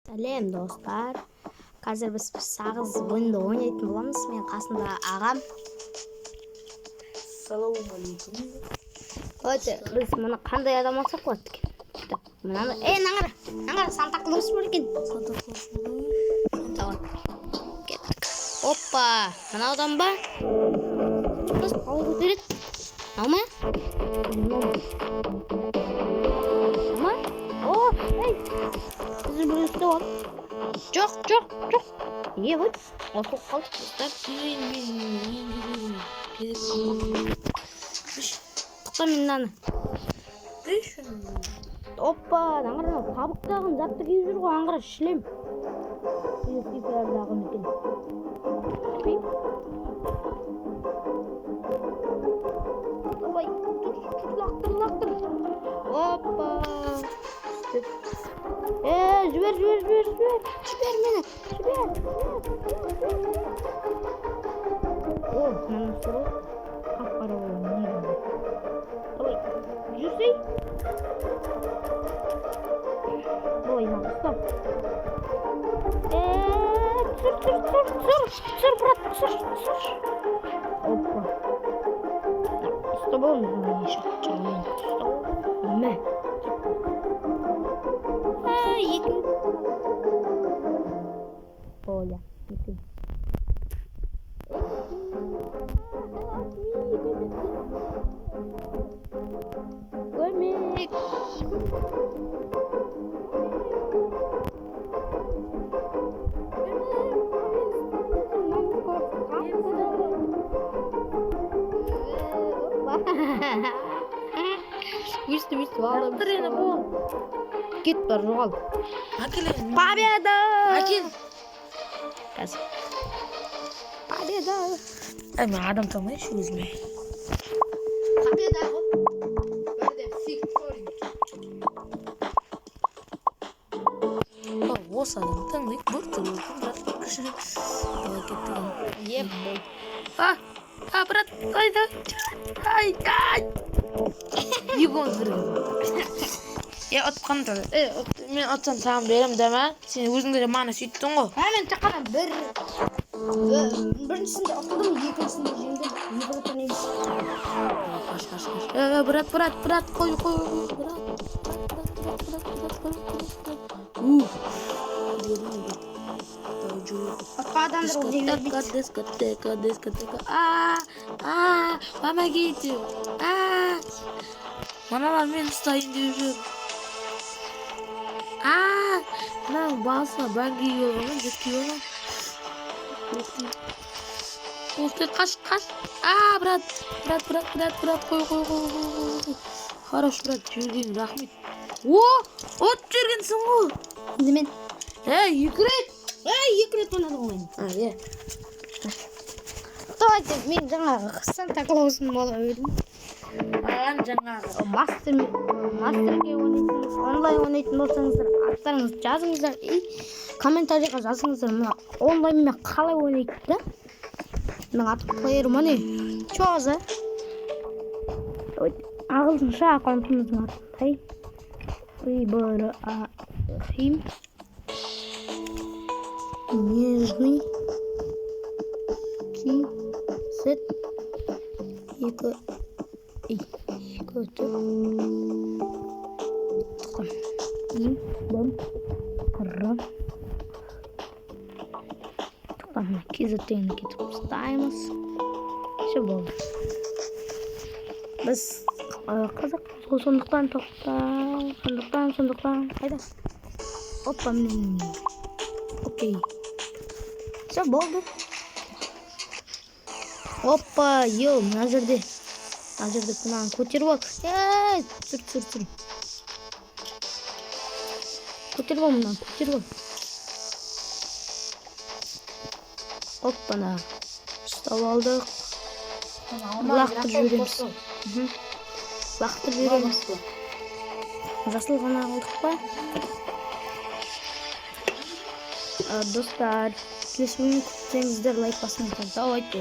Сәлем достар. Қазір біз сағыз ойынды ойнайтын боламыз. Мен қасында ағам. Ассалаумағалейкум. Біз мұны қандай адам алсақ болады екен? Наңғара, Санта-Клаус бар екен. Кеттік. Оппа, мынаудан ба? Біз қалай көтереді? Мынау ма? Біз бір үсті бол. Жоқ. Не ғой? Отып қалдық достар. Тұқта мен мынаны. Оппа, аңғара табықтағын затты киіп жүр ғой, аңғара шлем. Сүйектердағын екен. Опай, лақтыр. Оппа. Жібер мені. О, мынаны сұрау. Қап-қара болуы. Ой, жүрсей. Ой, стоп. Түсір, брат, түсір. Опа. Ұстап алыңыз мұны ешқашан. Мә. Екі. Оля, екі. Көрмек. Өсті алып. Кет бар, жоғал. Победа! Әкел. Қазір. Победа! Мен адам танымайыншы өзіме. Победа! Осы адам танымайық. Бір түрі брат. Давай кеттігін. Еп бол. Брат, қайда? Ай. Егон зірген. Отқан тұрды. Мен отсан саған берем деме. Сен өзіңді де маны сөйттің ғой. Мен тақана біріншісінде ұтылдым, екіншісінде жеңдім. Екі ұтын емес. Брат, қой. Отқа адамдар ол жеңдер бейт. Дискотека. Помогите. Маналар мен ұстайын деп жүр. Мынау балса бәңгі еуі, жеткі еуі. Қаш. Брат, қой. Хорош, брат, жүрген, рахмет. От жүргенсің ғой. Немен? Екі рет ойнады ғой мен. Давайте, Мен жаңағы Санта-Клаусым бола өдім. жаңағы. Мастерге онлайн ойнайтын болсаңыздар, аттарыңызды жазыңыздар и комментарийға жазыңыздар. Онлайнмен қалай ойнайды да? Менің аты плеерім не? Чоза. Ағылшынша аккаунтымыздың аты қай? Ибрахим. Нежный. Кисет. Екі өтіп кезеттен кетіп ұстаймыз. Ше болды. Біз қазақ сондықтан қайда? Оппа, мен. Окей. Ше болды. Оппа, мына жерде. Мынаны көтеріп ал. Түр. Көтеріп ал мынаны, Оппана. Ұстап алдық. Лақтырып жүреміз. Жасыл ғана алдық па? Достар, келесі ойын күтсеңіздер лайк басыңыздар. Давайте.